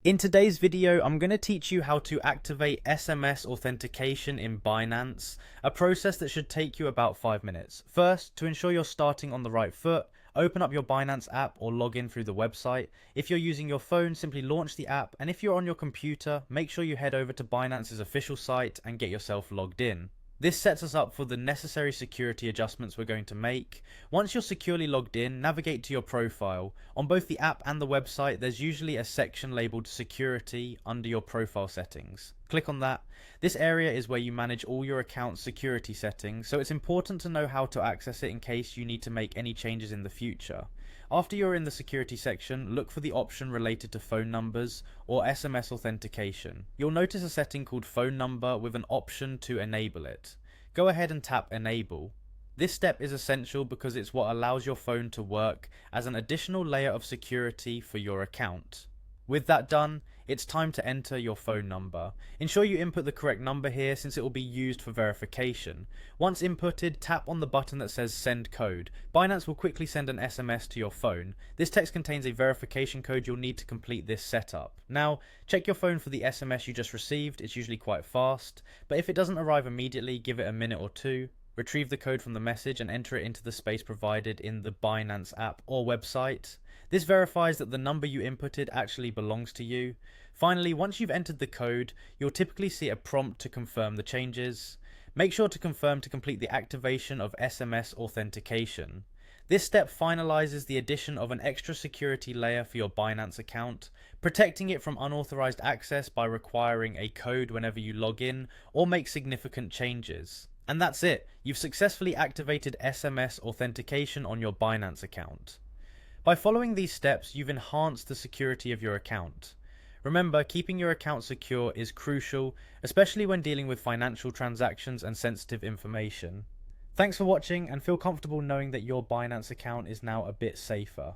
In today's video, I'm going to teach you how to activate SMS authentication in Binance, a process that should take you about 5 minutes. First, to ensure you're starting on the right foot, open up your Binance app or log in through the website. If you're using your phone, simply launch the app, and if you're on your computer, make sure you head over to Binance's official site and get yourself logged in. This sets us up for the necessary security adjustments we're going to make. Once you're securely logged in, navigate to your profile. On both the app and the website, there's usually a section labeled Security under your profile settings. Click on that. This area is where you manage all your account's security settings, so it's important to know how to access it in case you need to make any changes in the future. After you're in the security section, look for the option related to phone numbers or SMS authentication. You'll notice a setting called phone number with an option to enable it. Go ahead and tap enable. This step is essential because it's what allows your phone to work as an additional layer of security for your account. With that done, it's time to enter your phone number. Ensure you input the correct number here since it will be used for verification. Once inputted, tap on the button that says send code. Binance will quickly send an SMS to your phone. This text contains a verification code you'll need to complete this setup. Now, check your phone for the SMS you just received. It's usually quite fast, but if it doesn't arrive immediately, give it a minute or two. Retrieve the code from the message and enter it into the space provided in the Binance app or website. This verifies that the number you inputted actually belongs to you. Finally, once you've entered the code, you'll typically see a prompt to confirm the changes. Make sure to confirm to complete the activation of SMS authentication. This step finalizes the addition of an extra security layer for your Binance account, protecting it from unauthorized access by requiring a code whenever you log in or make significant changes. And that's it, you've successfully activated SMS authentication on your Binance account. By following these steps, you've enhanced the security of your account. Remember, keeping your account secure is crucial, especially when dealing with financial transactions and sensitive information. Thanks for watching, and feel comfortable knowing that your Binance account is now a bit safer.